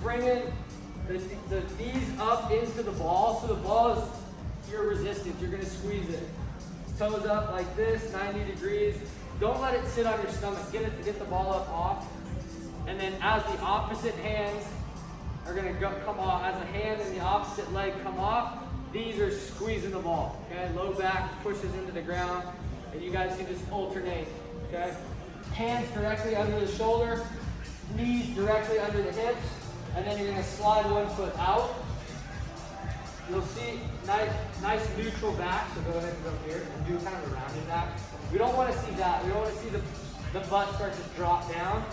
bringing the knees up into the ball, so the ball is your resistance. You're gonna squeeze it. Toes up like this, 90 degrees. Don't let it sit on your stomach. Get the ball up off. And then as the opposite hands are gonna come off, as the hand and the opposite leg come off, these are squeezing the ball, okay? Low back pushes into the ground, and you guys can just alternate, okay? Hands directly under the shoulder, knees directly under the hips, and then you're gonna slide one foot out. You'll see nice neutral back, so go ahead and go here and do kind of a rounded back. We don't want to see that. We don't want to see the butt start to drop down.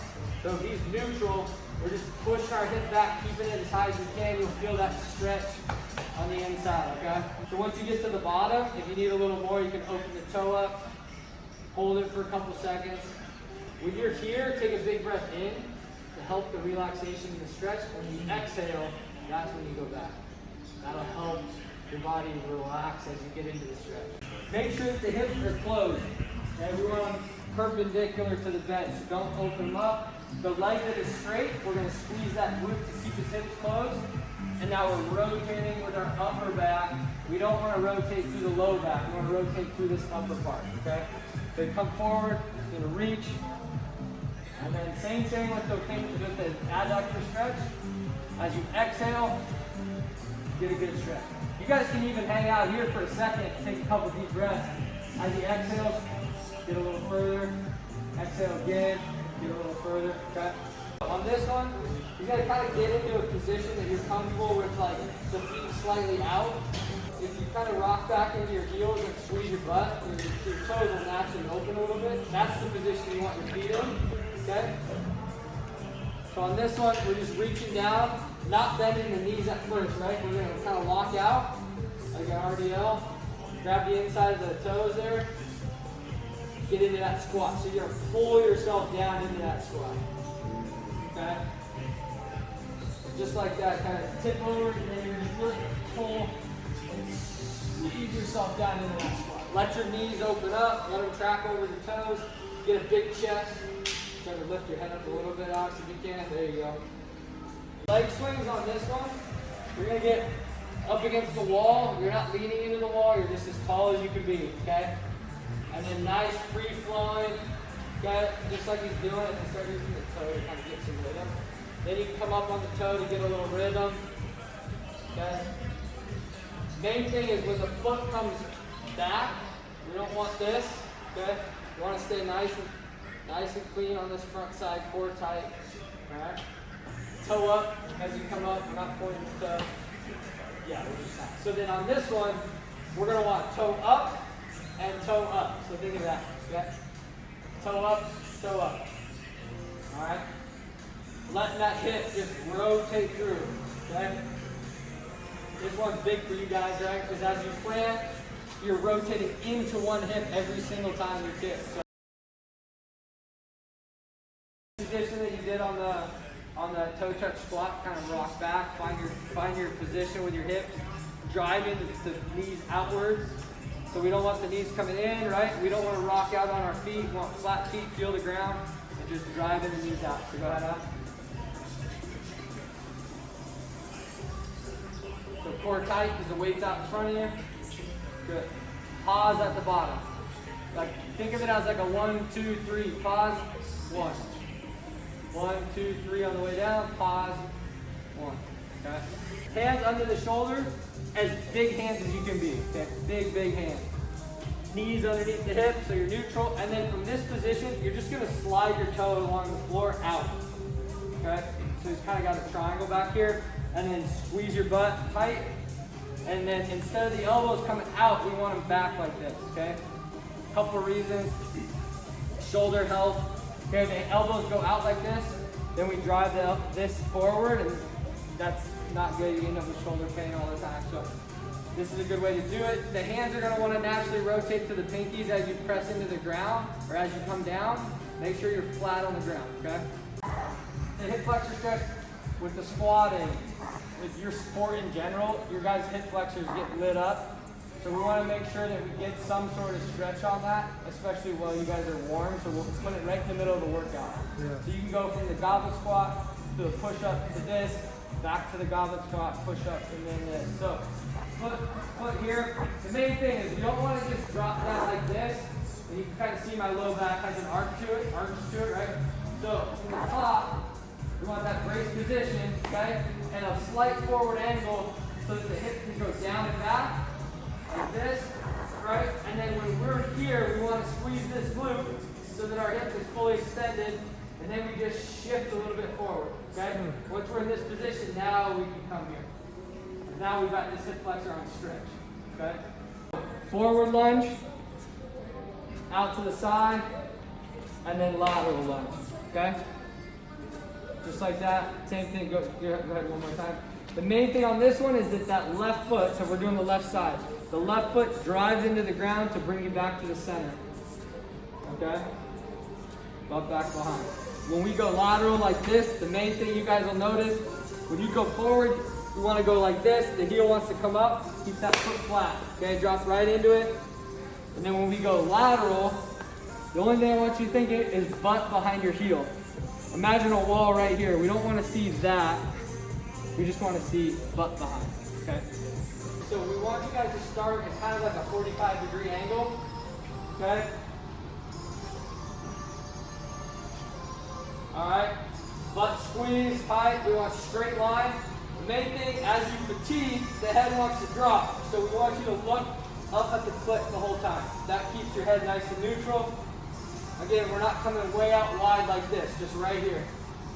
So if he's neutral, we're just pushing our hip back, keeping it as high as you can. You'll feel that stretch on the inside, okay? So once you get to the bottom, if you need a little more, you can open the toe up, hold it for a couple seconds. When you're here, take a big breath in to help the relaxation and the stretch. When you exhale, that's when you go back. That'll help your body relax as you get into the stretch. Make sure that the hips are closed. Okay, we want them perpendicular to the bench. So don't open them up. The leg that is straight, we're going to squeeze that glute to keep his hips closed. And now we're rotating with our upper back. We don't want to rotate through the low back. We want to rotate through this upper part. Okay? So come forward, going to reach. And then same thing with the adductor stretch. As you exhale, get a good stretch. You guys can even hang out here for a second, take a couple deep breaths. As you exhale, get a little further. Exhale again, get a little further. Okay? On this one, you gotta kind of get into a position that you're comfortable with, like the feet slightly out. If you kind of rock back into your heels and squeeze your butt, your toes will naturally open a little bit. That's the position you want your feet in. Okay? So on this one, we're just reaching down, not bending the knees at first, right? We're going to kind of lock out, like an RDL. Grab the inside of the toes there. Get into that squat. So you're going to pull yourself down into that squat. Okay? Just like that, kind of tip over, and then you're just really pull and squeeze yourself down into that squat. Let your knees open up, let them track over the toes. Get a big chest. Try to lift your head up a little bit, Alex, if you can. There you go. Leg swings on this one. You're going to get up against the wall. You're not leaning into the wall. You're just as tall as you can be, okay? And then nice free flowing. Okay? Just like he's doing it. And start using the toe to kind of get some rhythm. Then you can come up on the toe to get a little rhythm. Okay? Main thing is when the foot comes back, we don't want this. Okay? You want to stay nice and clean on this front side, core tight. Alright? Toe up as you come up, we're not pointing the toe. Yeah, we're just so then on this one, we're going to want toe up and toe up. So think of that. Okay? Toe up, toe up. Alright? Letting that hip just rotate through. Okay? This one's big for you guys, right? Because as you plant, you're rotating into one hip every single time you kick. So position that you did on the toe touch squat, kind of rock back, find your position with your hips, driving the knees outward. So we don't want the knees coming in, right? We don't want to rock out on our feet. We want flat feet, feel the ground, and just driving the knees out. So go ahead up. So core tight because the weight's out in front of you. Good. Pause at the bottom. Like think of it as like a 1, 2, 3. Pause. 1. 1, 2, 3 on the way down. Pause. 1. Okay. Hands under the shoulders, as big hands as you can be. Okay. Big, big hands. Knees underneath the hips, so you're neutral. And then from this position, you're just gonna slide your toe along the floor out. Okay. So you've kind of got a triangle back here, and then squeeze your butt tight. And then instead of the elbows coming out, we want them back like this. Okay. Couple reasons. Shoulder health. Okay, the elbows go out like this, then we drive this forward, and that's not good. You end up with shoulder pain all the time. So this is a good way to do it. The hands are going to want to naturally rotate to the pinkies as you press into the ground, or as you come down. Make sure you're flat on the ground, okay? The hip flexor stretch with the squatting, with your sport in general, your guys' hip flexors get lit up. So we want to make sure that we get some sort of stretch on that, especially while you guys are warm. So we'll put it right in the middle of the workout. Yeah. So you can go from the goblet squat to the push-up to this, back to the goblet squat, push-ups, and then this. So foot here. The main thing is you don't want to just drop down like this. And you can kind of see my low back has an arch to it, right? So from the top, we want that brace position, okay? And a slight forward angle so that the hip can go down and back, like this, right? And then when we're here, we want to squeeze this glute so that our hip is fully extended, and then we just shift a little bit forward, okay? Once we're in this position, now we can come here. Now we've got this hip flexor on stretch, okay? Forward lunge, out to the side, and then lateral lunge, okay? Just like that, same thing, go ahead one more time. The main thing on this one is that left foot, so we're doing the left side. The left foot drives into the ground to bring you back to the center, okay? Butt back behind. When we go lateral like this, the main thing you guys will notice, when you go forward, you want to go like this, the heel wants to come up, keep that foot flat, okay? Drop right into it. And then when we go lateral, the only thing I want you to think is butt behind your heel. Imagine a wall right here. We don't want to see that. We just want to see butt behind, okay? So we want you guys to start at kind of like a 45-degree angle, okay? All right, butt squeeze tight. We want straight line. The main thing, as you fatigue, the head wants to drop. So we want you to look up at the clit the whole time. That keeps your head nice and neutral. Again, we're not coming way out wide like this, just right here,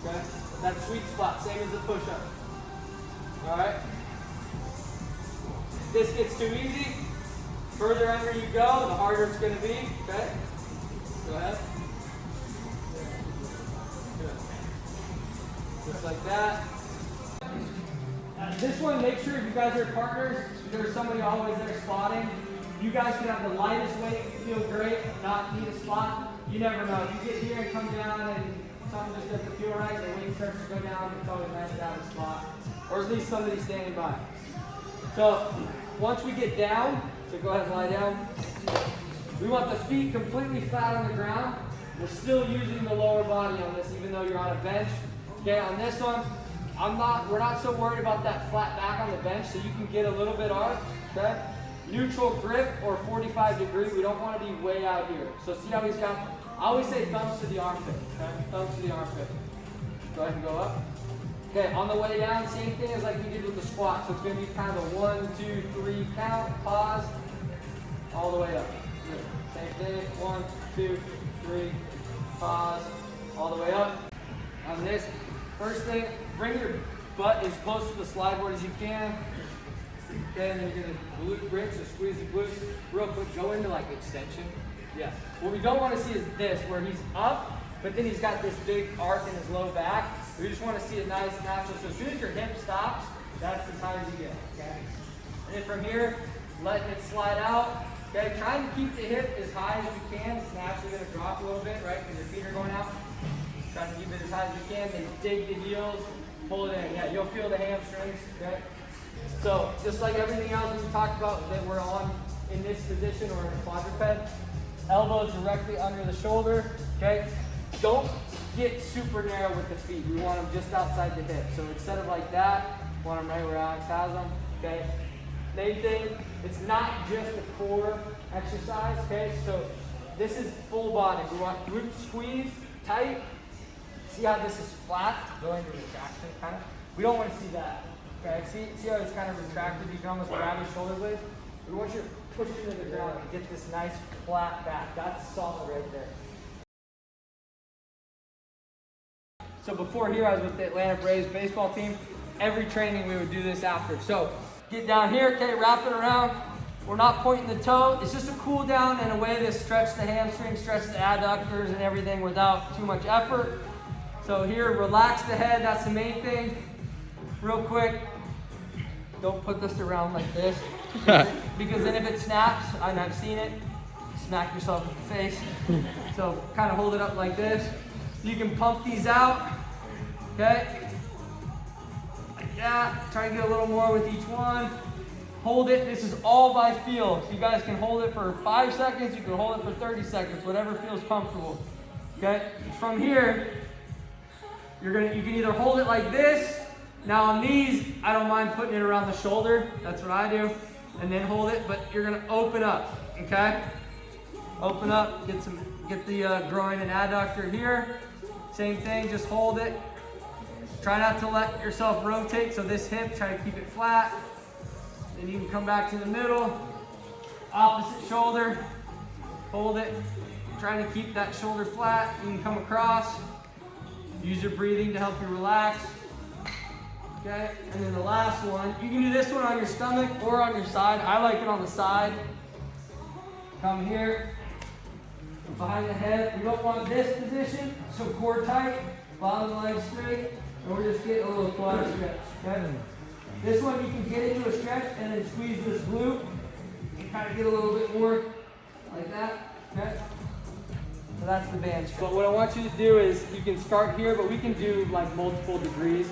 okay? That sweet spot, same as the push-up. All right? If this gets too easy, further under you go, the harder it's gonna be, okay? Go ahead. Good. Just like that. This one, make sure if you guys are partners, there's somebody always there spotting. You guys can have the lightest weight, feel great, not need a spot. You never know. If you get here and come down and something just doesn't feel right, the weight starts to go down, it's always nice to have a spot. Or at least somebody standing by. So once we get down, so go ahead and lie down. We want the feet completely flat on the ground. We're still using the lower body on this, even though you're on a bench. Okay, on this one, we're not so worried about that flat back on the bench, so you can get a little bit arch, okay? Neutral grip or 45 degree, we don't want to be way out here. So see how he's got, I always say thumbs to the armpit, okay? Thumbs to the armpit. Go ahead and go up. Okay, on the way down, same thing as like you did with the squat. So it's going to be kind of a 1, 2, 3 count, pause, all the way up. Good. Same thing, 1, 2, 3, pause, all the way up. On this, first thing, bring your butt as close to the slide board as you can. Okay, and then you're gonna glute bridge, so squeeze the glutes. Real quick, go into like extension. Yeah. What we don't want to see is this, where he's up, but then he's got this big arc in his low back. We just want to see a nice natural. So as soon as your hip stops, that's as high as you get. Okay. And then from here, letting it slide out. Okay, trying to keep the hip as high as you can. It's naturally gonna drop a little bit, right? Because your feet are going out. Try to keep it as high as you can. Then dig the heels, pull it in. Yeah, you'll feel the hamstrings. Okay. So just like everything else we talked about that we're on in this position or in a quadruped, elbows directly under the shoulder, okay? Don't get super narrow with the feet. We want them just outside the hip. So instead of like that, we want them right where Alex has them, okay? Main thing, it's not just a core exercise, okay? So this is full body. We want glute squeeze, tight. See how this is flat, going to retraction kind of? We don't want to see that. Okay, see how it's kind of retracted? You can almost grab your shoulder blades. We want you to push into the ground and get this nice flat back. That's solid right there. So before here, I was with the Atlanta Braves baseball team. Every training we would do this after. So get down here, okay, wrap it around. We're not pointing the toe. It's just a cool down and a way to stretch the hamstring, stretch the adductors and everything without too much effort. So here, relax the head, that's the main thing. Real quick, don't put this around like this, because then if it snaps, and I've seen it, smack yourself in the face. So kind of hold it up like this. You can pump these out, okay? Like that, try to get a little more with each one. Hold it, this is all by feel. So you guys can hold it for 5 seconds, you can hold it for 30 seconds, whatever feels comfortable, okay? From here, you can either hold it like this, Now on these, I don't mind putting it around the shoulder. That's what I do. And then hold it, but you're gonna open up, okay? Open up, get the groin and adductor here. Same thing, just hold it. Try not to let yourself rotate, so this hip, try to keep it flat. Then you can come back to the middle. Opposite shoulder, hold it. Trying to keep that shoulder flat. You can come across. Use your breathing to help you relax. Okay, and then the last one, you can do this one on your stomach or on your side. I like it on the side. Come here, behind the head. We don't want this position, so core tight, bottom leg straight, and we're just getting a little quad stretch. Okay? This one you can get into a stretch and then squeeze this glute and kind of get a little bit more like that. Okay? So that's the bench. But what I want you to do is you can start here, but we can do like multiple degrees.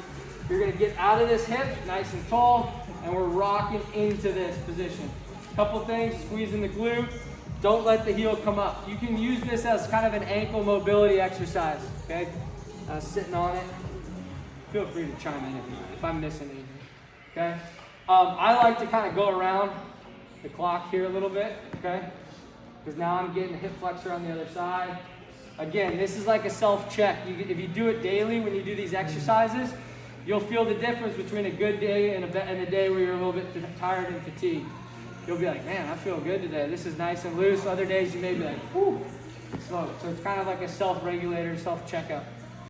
You're gonna get out of this hip, nice and tall, and we're rocking into this position. Couple things, squeezing the glute. Don't let the heel come up. You can use this as kind of an ankle mobility exercise, okay? Sitting on it. Feel free to chime in if I'm missing anything, okay? I like to kind of go around the clock here a little bit, okay? Because now I'm getting the hip flexor on the other side. Again, this is like a self-check. If you do it daily when you do these exercises, you'll feel the difference between a good day and a day where you're a little bit tired and fatigued. You'll be like, man, I feel good today. This is nice and loose. Other days you may be like, whoo, slow. So it's kind of like a self-regulator, self-checkup.